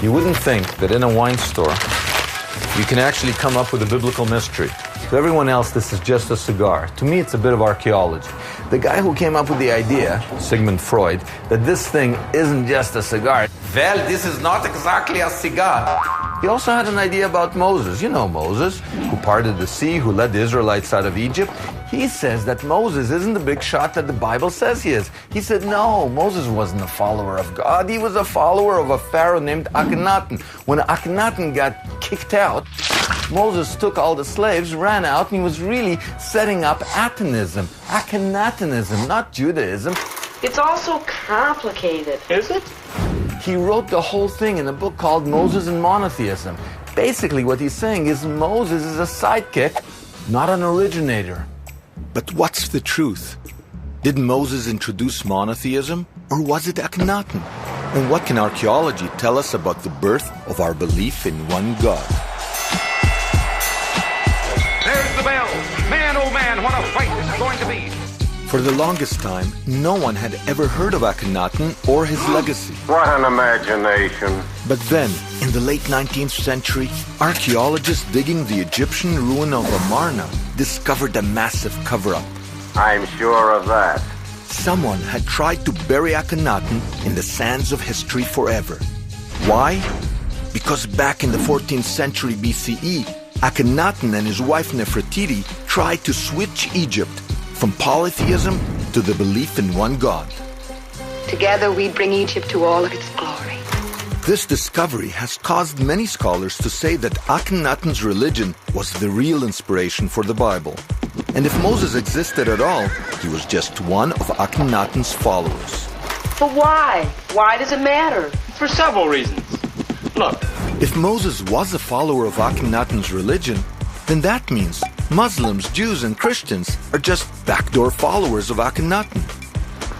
You wouldn't think that in a wine store you can actually come up with a biblical mystery. To everyone else, this is just a cigar. To me, it's a bit of archaeology. The guy who came up with the idea, Sigmund Freud, that this thing isn't just a cigar. Well, this is not exactly a cigar. He also had an idea about Moses. You know Moses, who parted the sea, who led the Israelites out of Egypt. He says that Moses isn't the big shot that the Bible says he is. He said, no, Moses wasn't a follower of God. He was a follower of a pharaoh named Akhenaten. When Akhenaten got kicked out, Moses took all the slaves, ran out, and he was really setting up Atenism, Akhenatenism, not Judaism. It's all so complicated. Is it? He wrote the whole thing in a book called Moses and Monotheism. Basically, what he's saying is Moses is a sidekick, not an originator. But what's the truth? Did Moses introduce monotheism, or was it Akhenaten? And what can archaeology tell us about the birth of our belief in one God? There's the bell. Man, oh man, what a fight this is going to be. For the longest time, no one had ever heard of Akhenaten or his legacy. What an imagination. But then, in the late 19th century, archaeologists digging the Egyptian ruin of Amarna discovered a massive cover-up. I'm sure of that. Someone had tried to bury Akhenaten in the sands of history forever. Why? Because back in the 14th century BCE, Akhenaten and his wife Nefertiti tried to switch Egypt from polytheism to the belief in one God. Together we'd bring Egypt to all of its glory. This discovery has caused many scholars to say that Akhenaten's religion was the real inspiration for the Bible. And if Moses existed at all, he was just one of Akhenaten's followers. But why? Why does it matter? For several reasons. Look. If Moses was a follower of Akhenaten's religion, then that means Muslims, Jews, and Christians are just backdoor followers of Akhenaten.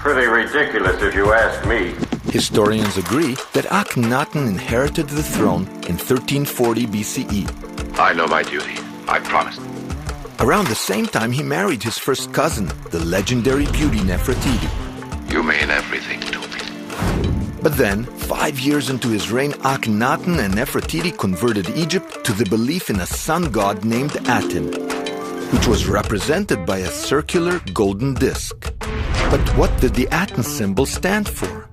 Pretty ridiculous if you ask me. Historians agree that Akhenaten inherited the throne in 1340 BCE. I know my duty. I promised. Around the same time, he married his first cousin, the legendary beauty Nefertiti. You mean everything to me. But then, 5 years into his reign, Akhenaten and Nefertiti converted Egypt to the belief in a sun god named Aten, which was represented by a circular golden disc. But what did the Aten symbol stand for?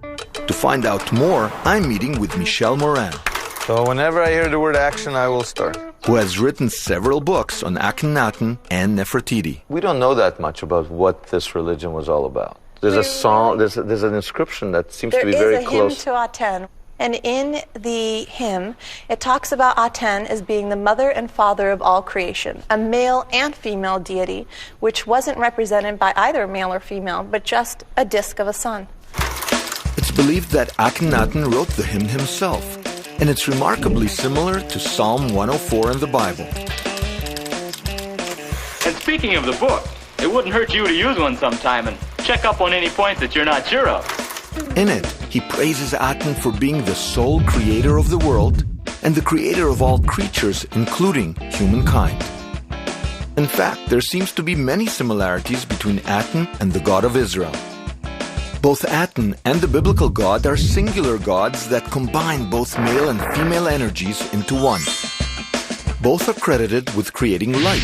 To find out more, I'm meeting with Michel Morin, So whenever I hear the word action, I will start. who has written several books on Akhenaten and Nefertiti. We don't know that much about what this religion was all about. There's a song, there's an inscription that seems to be very close. There is a hymn to Aten. And in the hymn, it talks about Aten as being the mother and father of all creation, a male and female deity, which wasn't represented by either male or female, but just a disk of a sun. It's believed that Akhenaten wrote the hymn himself, and it's remarkably similar to Psalm 104 in the Bible. And speaking of the book, it wouldn't hurt you to use one sometime and check up on any points that you're not sure of. In it, he praises Aten for being the sole creator of the world and the creator of all creatures, including humankind. In fact, there seems to be many similarities between Aten and the God of Israel. Both Aten and the biblical God are singular gods that combine both male and female energies into one. Both are credited with creating light.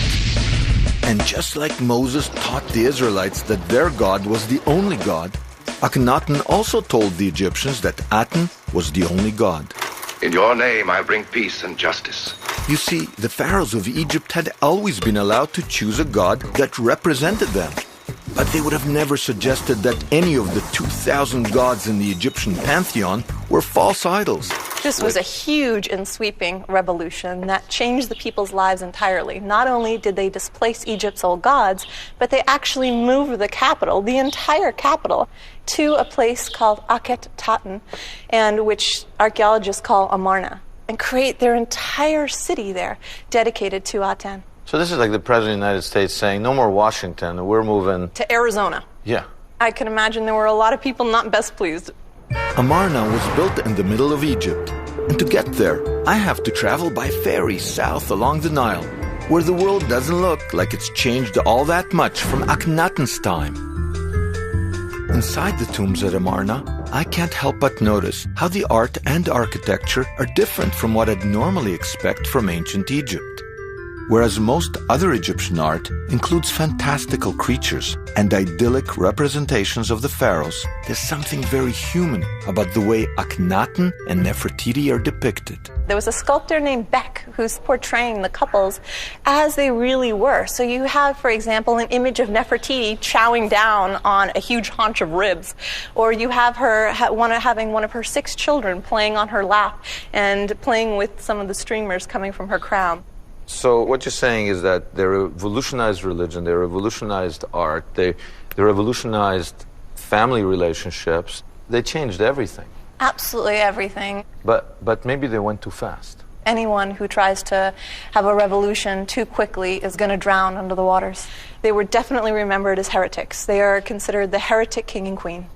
And just like Moses taught the Israelites that their God was the only God, Akhenaten also told the Egyptians that Aten was the only god. In your name, I bring peace and justice. You see, the pharaohs of Egypt had always been allowed to choose a god that represented them. But they would have never suggested that any of the 2,000 gods in the Egyptian pantheon were false idols. This was a huge and sweeping revolution that changed the people's lives entirely. Not only did they displace Egypt's old gods, but they actually moved the capital, the entire capital, to a place called Akhenaten, and which archaeologists call Amarna, and create their entire city there dedicated to Aten. So this is like the President of the United States saying, no more Washington, we're moving... To Arizona. Yeah. I can imagine there were a lot of people not best pleased. Amarna was built in the middle of Egypt. And to get there, I have to travel by ferry south along the Nile, where the world doesn't look like it's changed all that much from Akhenaten's time. Inside the tombs at Amarna, I can't help but notice how the art and architecture are different from what I'd normally expect from ancient Egypt. Whereas most other Egyptian art includes fantastical creatures and idyllic representations of the pharaohs, there's something very human about the way Akhenaten and Nefertiti are depicted. There was a sculptor named Beck who's portraying the couples as they really were. So you have, for example, an image of Nefertiti chowing down on a huge haunch of ribs, or you have her having one of her 6 children playing on her lap and playing with some of the streamers coming from her crown. So what you're saying is that they revolutionized religion, they revolutionized art, they revolutionized family relationships, they changed everything. Absolutely everything. But maybe they went too fast. Anyone who tries to have a revolution too quickly is going to drown under the waters. They were definitely remembered as heretics. They are considered the heretic king and queen.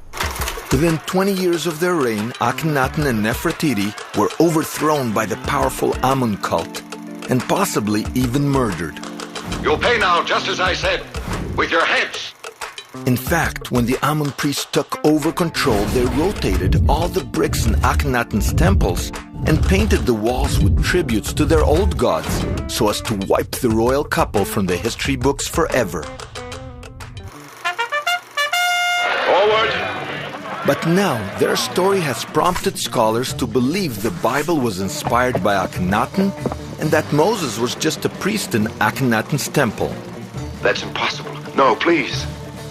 Within 20 years of their reign, Akhenaten and Nefertiti were overthrown by the powerful Amun cult, and possibly even murdered. You'll pay now, just as I said, with your heads. In fact, when the Amun priests took over control, they rotated all the bricks in Akhenaten's temples and painted the walls with tributes to their old gods, so as to wipe the royal couple from the history books forever. Forward. But now, their story has prompted scholars to believe the Bible was inspired by Akhenaten and that Moses was just a priest in Akhenaten's temple. That's impossible. No, please.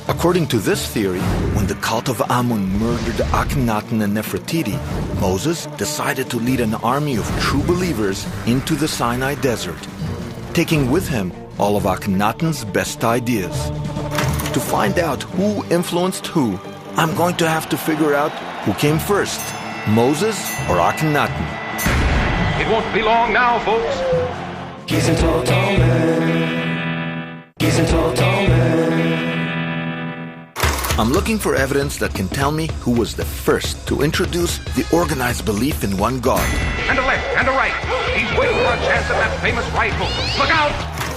According to this theory, when the cult of Amun murdered Akhenaten and Nefertiti, Moses decided to lead an army of true believers into the Sinai desert, taking with him all of Akhenaten's best ideas. To find out who influenced who, I'm going to have to figure out who came first, Moses or Akhenaten. It won't be long now, folks. He's a tall, tall man. He's a tall, tall man. I'm looking for evidence that can tell me who was the first to introduce the organized belief in one God. And a left, and a right. He's waiting for a chance at that famous right hook. Look out!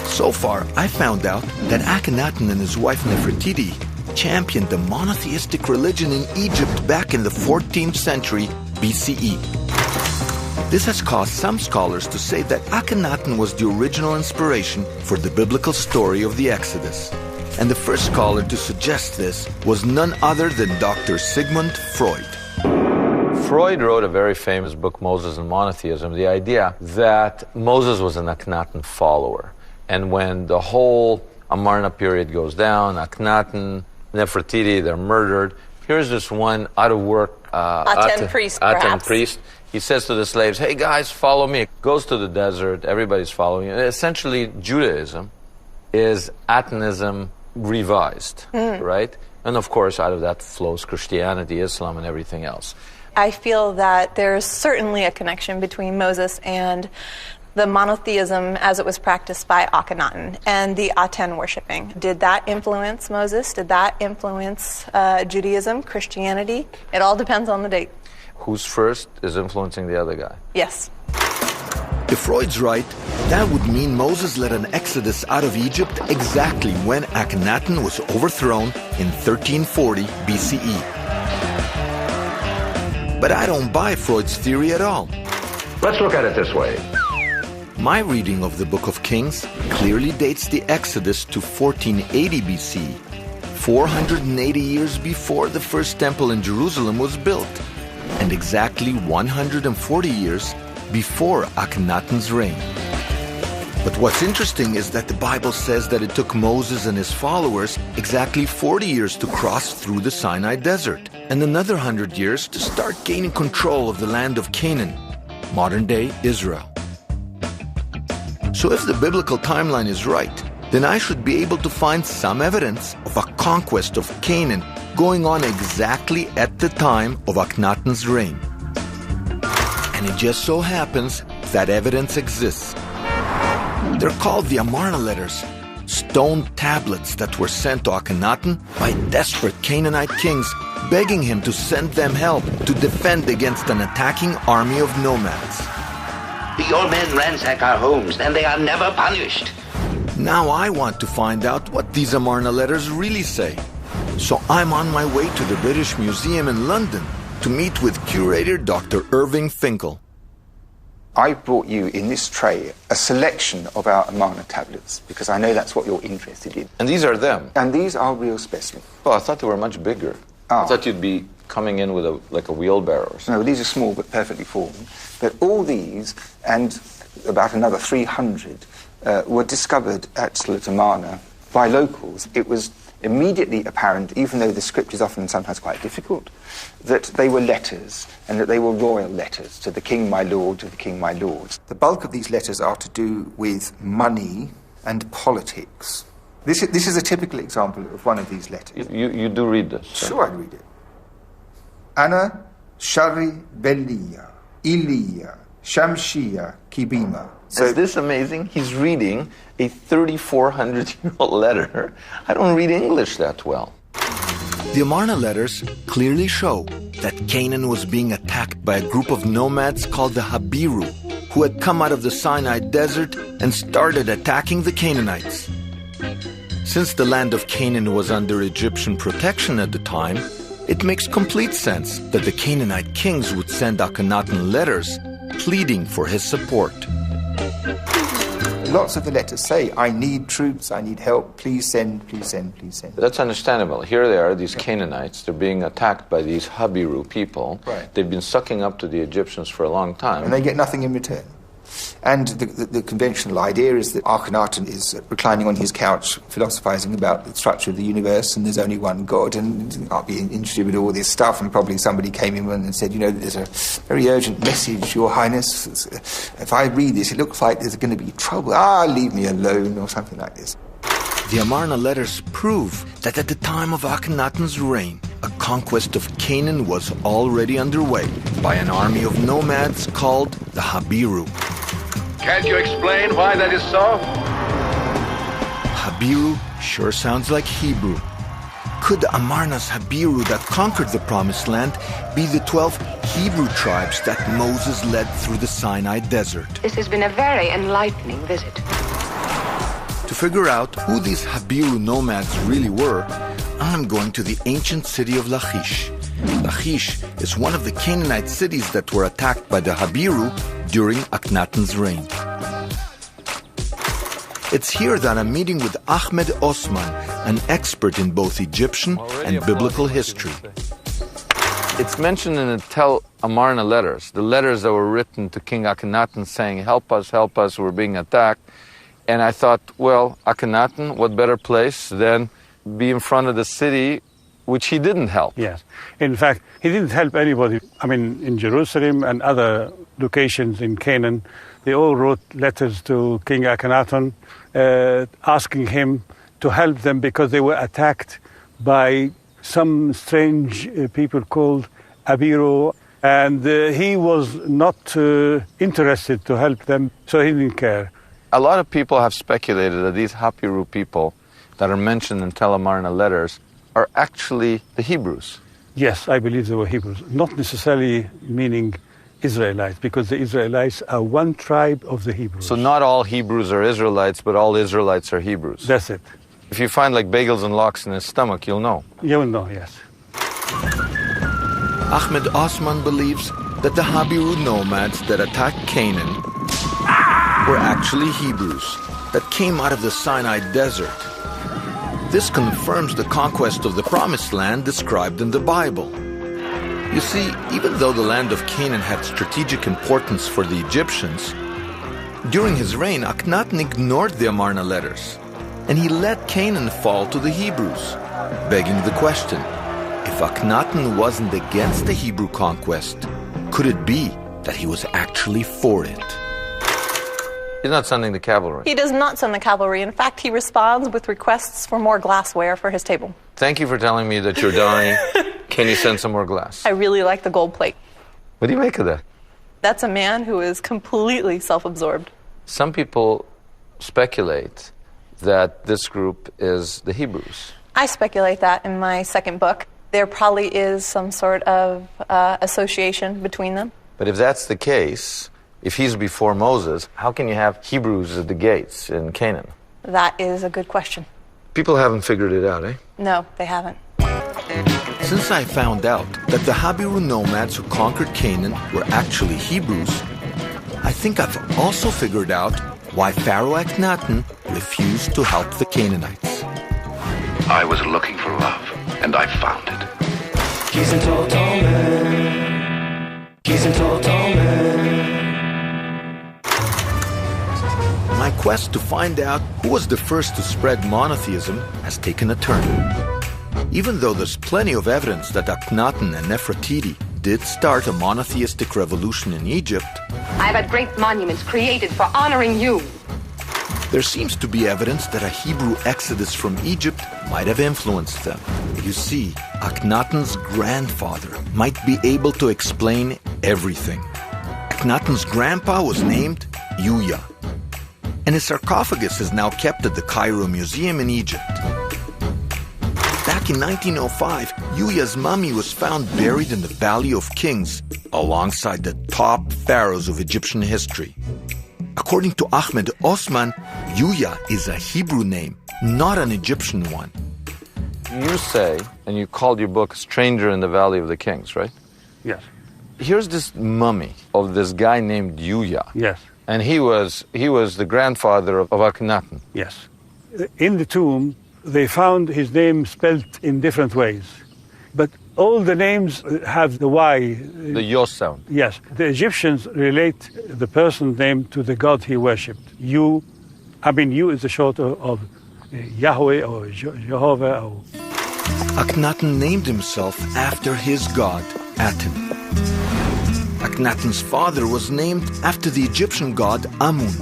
So far, I found out that Akhenaten and his wife Nefertiti championed the monotheistic religion in Egypt back in the 14th century BCE. This has caused some scholars to say that Akhenaten was the original inspiration for the biblical story of the Exodus. And the first scholar to suggest this was none other than Dr. Sigmund Freud. Freud wrote a very famous book, Moses and Monotheism, the idea that Moses was an Akhenaten follower. And when the whole Amarna period goes down, Akhenaten, Nefertiti, they're murdered. Here's this one out-of-work Aten priest, Aten priest. He says to the slaves, hey guys, follow me. Goes to the desert, everybody's following him. Essentially, Judaism is Atenism revised, right? And of course, out of that flows Christianity, Islam, and everything else. I feel that there's certainly a connection between Moses and the monotheism as it was practiced by Akhenaten and the Aten worshipping. Did that influence Moses? Did that influence Judaism, Christianity? It all depends on the date. Who's first is influencing the other guy. Yes. If Freud's right, that would mean Moses led an exodus out of Egypt exactly when Akhenaten was overthrown in 1340 BCE. But I don't buy Freud's theory at all. Let's look at it this way. My reading of the Book of Kings clearly dates the Exodus to 1480 BC, 480 years before the first temple in Jerusalem was built, and exactly 140 years before Akhenaten's reign. But what's interesting is that the Bible says that it took Moses and his followers exactly 40 years to cross through the Sinai desert, and another 100 years to start gaining control of the land of Canaan, modern-day Israel. So if the biblical timeline is right, then I should be able to find some evidence of a conquest of Canaan going on exactly at the time of Akhenaten's reign. And it just so happens that evidence exists. They're called the Amarna Letters, stone tablets that were sent to Akhenaten by desperate Canaanite kings, begging him to send them help to defend against an attacking army of nomads. Your men ransack our homes, and they are never punished. Now I want to find out what these Amarna Letters really say. So I'm on my way to the British Museum in London to meet with curator Dr. Irving Finkel. I brought you in this tray a selection of our Amarna tablets, because I know that's what you're interested in. And these are them? And these are real specimens. Well, I thought they were much bigger. Oh. I thought you'd be coming in with like a wheelbarrow or something. No, these are small but perfectly formed. But all these, and about another 300, were discovered at Amarna by locals. It was immediately apparent, even though the script is often sometimes quite difficult, that they were letters, and that they were royal letters, to the king my lord, to the king my lords. The bulk of these letters are to do with money and politics. This is a typical example of one of these letters. You do read this? Sure, I read it. Anna Shari Belia, Ilia, Shamshia, Kibima. So, is this amazing? He's reading a 3,400-year-old letter. I don't read English that well. The Amarna Letters clearly show that Canaan was being attacked by a group of nomads called the Habiru, who had come out of the Sinai desert and started attacking the Canaanites. Since the land of Canaan was under Egyptian protection at the time, it makes complete sense that the Canaanite kings would send Akhenaten letters pleading for his support. Lots of the letters say, I need troops, I need help, please send, please send, please send. That's understandable. Here they are, these Canaanites, they're being attacked by these Habiru people. Right. They've been sucking up to the Egyptians for a long time. And they get nothing in return. And the conventional idea is that Akhenaten is reclining on his couch, philosophizing about the structure of the universe, and there's only one God, and I'll be interested with all this stuff, and probably somebody came in and said, you know, there's a very urgent message, Your Highness. If I read this, it looks like there's going to be trouble. Leave me alone, or something like this. The Amarna Letters prove that at the time of Akhenaten's reign, a conquest of Canaan was already underway by an army of nomads called the Habiru. Can't you explain why that is so? Habiru sure sounds like Hebrew. Could Amarna's Habiru that conquered the Promised Land be the 12 Hebrew tribes that Moses led through the Sinai desert? This has been a very enlightening visit. To figure out who these Habiru nomads really were, I'm going to the ancient city of Lachish. Lachish is one of the Canaanite cities that were attacked by the Habiru during Akhenaten's reign. It's here that I'm meeting with Ahmed Osman, an expert in both Egyptian and biblical history. It's mentioned in the Amarna Letters, the letters that were written to King Akhenaten saying, help us, we're being attacked. And I thought, well, Akhenaten, what better place than be in front of the city which he didn't help? Yes. In fact, he didn't help anybody. I mean, in Jerusalem and other locations in Canaan, they all wrote letters to King Akhenaten asking him to help them because they were attacked by some strange people called Habiru. And he was not interested to help them, so he didn't care. A lot of people have speculated that these Habiru people that are mentioned in Amarna Letters are actually the Hebrews. Yes, I believe they were Hebrews. Not necessarily meaning Israelites, because the Israelites are one tribe of the Hebrews. So not all Hebrews are Israelites, but all Israelites are Hebrews. That's it. If you find like bagels and lox in his stomach, you'll know. You'll know, yes. Ahmed Osman believes that the Habiru nomads that attacked Canaan were actually Hebrews that came out of the Sinai desert. This confirms the conquest of the Promised Land described in the Bible. You see, even though the land of Canaan had strategic importance for the Egyptians, during his reign, Akhenaten ignored the Amarna Letters, and he let Canaan fall to the Hebrews, begging the question, if Akhenaten wasn't against the Hebrew conquest, could it be that he was actually for it? He's not sending the cavalry. He does not send the cavalry. In fact, he responds with requests for more glassware for his table. Thank you for telling me that you're dying. Can you send some more glass? I really like the gold plate. What do you make of that? That's a man who is completely self-absorbed. Some people speculate that this group is the Hebrews. I speculate that in my second book. There probably is some sort of association between them. But if that's the case, if he's before Moses, how can you have Hebrews at the gates in Canaan? That is a good question. People haven't figured it out, eh? No, they haven't. Since I found out that the Habiru nomads who conquered Canaan were actually Hebrews, I think I've also figured out why Pharaoh Akhenaten refused to help the Canaanites. I was looking for love, and I found it. He's a tall, tall man. He's a tall, tall man. My quest to find out who was the first to spread monotheism has taken a turn. Even though there's plenty of evidence that Akhenaten and Nefertiti did start a monotheistic revolution in Egypt, I've had great monuments created for honoring you. there seems to be evidence that a Hebrew exodus from Egypt might have influenced them. You see, Akhenaten's grandfather might be able to explain everything. Akhenaten's grandpa was named Yuya, and his sarcophagus is now kept at the Cairo Museum in Egypt. Back in 1905, Yuya's mummy was found buried in the Valley of Kings, alongside the top pharaohs of Egyptian history. According to Ahmed Osman, Yuya is a Hebrew name, not an Egyptian one. You say, and you called your book Stranger in the Valley of the Kings, right? Yes. Here's this mummy of this guy named Yuya. Yes. And he was the grandfather of Akhenaten. Yes. In the tomb, they found his name spelled in different ways. But all the names have the Y. The yo sound. Yes. The Egyptians relate the person's name to the god he worshipped. Yu is the short of Yahweh or Jehovah. Or... Akhenaten named himself after his god, Aten. Akhenaten's father was named after the Egyptian god Amun.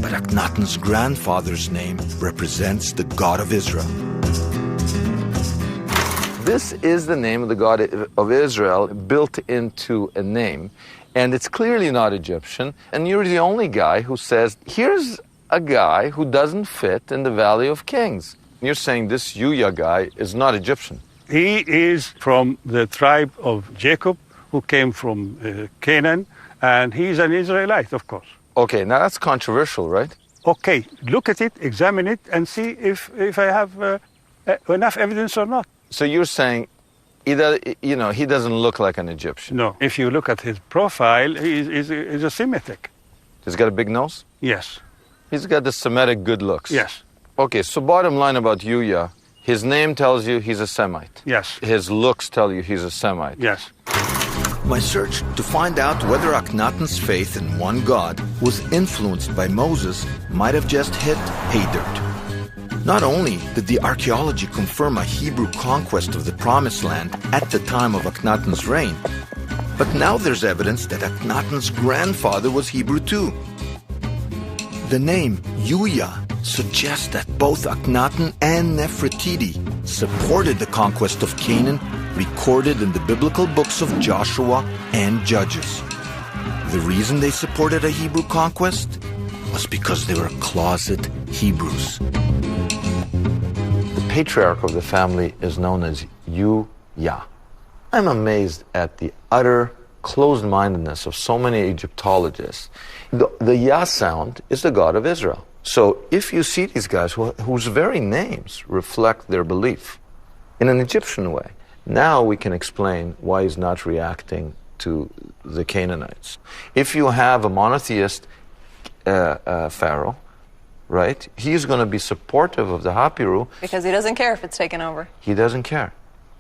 But Akhenaten's grandfather's name represents the God of Israel. This is the name of the God of Israel built into a name, and it's clearly not Egyptian, and you're the only guy who says, here's a guy who doesn't fit in the Valley of Kings. You're saying this Yuya guy is not Egyptian. He is from the tribe of Jacob, who came from Canaan, and he's an Israelite, of course. Okay, now that's controversial, right? Okay, look at it, examine it, and see if I have enough evidence or not. So you're saying, he doesn't look like an Egyptian? No. If you look at his profile, he's a Semitic. He's got a big nose? Yes. He's got the Semitic good looks? Yes. Okay, so bottom line about Yuya, his name tells you he's a Semite. Yes. His looks tell you he's a Semite. Yes. My search to find out whether Akhenaten's faith in one God was influenced by Moses might have just hit pay dirt. Not only did the archaeology confirm a Hebrew conquest of the Promised Land at the time of Akhenaten's reign, but now there's evidence that Akhenaten's grandfather was Hebrew too. The name Yuya suggests that both Akhenaten and Nefertiti supported the conquest of Canaan recorded in the biblical books of Joshua and Judges. The reason they supported a Hebrew conquest was because they were closet Hebrews. The patriarch of the family is known as Yuya. I'm amazed at the utter closed-mindedness of so many Egyptologists. The Ya sound is the God of Israel. So if you see these guys whose very names reflect their belief in an Egyptian way, now we can explain why he's not reacting to the Canaanites. If you have a monotheist pharaoh, right, he's going to be supportive of the Hapiru. Because he doesn't care if it's taken over. He doesn't care.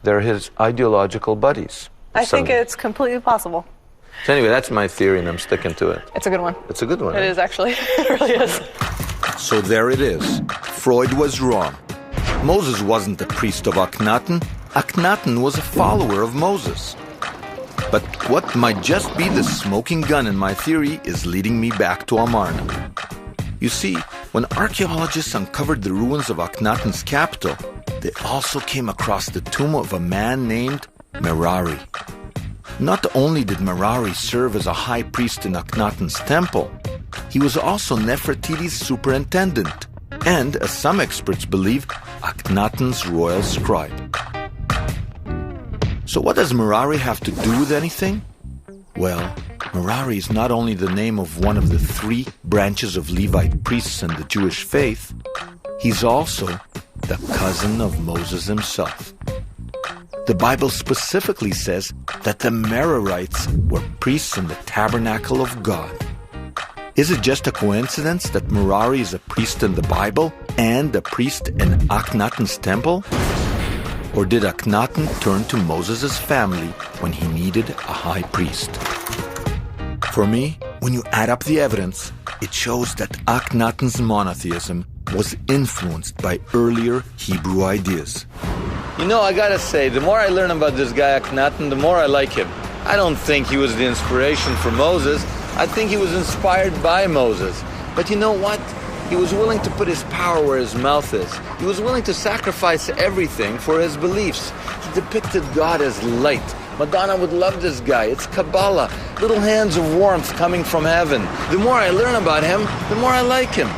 They're his ideological buddies. I think it's completely possible. So anyway, that's my theory, and I'm sticking to it. It's a good one. It's a good one. It is, actually. It really is. So there it is. Freud was wrong. Moses wasn't a priest of Akhenaten. Akhenaten was a follower of Moses. But what might just be the smoking gun in my theory is leading me back to Amarna. You see, when archaeologists uncovered the ruins of Akhenaten's capital, they also came across the tomb of a man named Merari. Not only did Merari serve as a high priest in Akhenaten's temple, he was also Nefertiti's superintendent, and, as some experts believe, Akhenaten's royal scribe. So what does Merari have to do with anything? Well, Merari is not only the name of one of the 3 branches of Levite priests in the Jewish faith, he's also the cousin of Moses himself. The Bible specifically says that the Merarites were priests in the tabernacle of God. Is it just a coincidence that Merari is a priest in the Bible and a priest in Akhenaten's temple? Or did Akhenaten turn to Moses' family when he needed a high priest? For me, when you add up the evidence, it shows that Akhenaten's monotheism was influenced by earlier Hebrew ideas. You know, I gotta say, the more I learn about this guy Akhenaten, the more I like him. I don't think he was the inspiration for Moses. I think he was inspired by Moses. But you know what? He was willing to put his power where his mouth is. He was willing to sacrifice everything for his beliefs. He depicted God as light. Madonna would love this guy. It's Kabbalah. Little hands of warmth coming from heaven. The more I learn about him, the more I like him.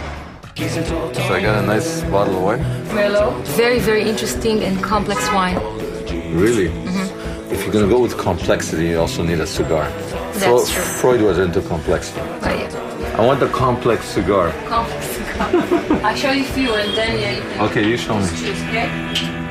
So I got a nice bottle of wine? Merlot. Very, very interesting and complex wine. Really? If you're going to go with complexity, you also need a cigar. That's true. Freud was into complexity. Oh, yeah. I want a complex cigar. Complex cigar. I'll show you a few and then you can Okay, you show me. choose, okay?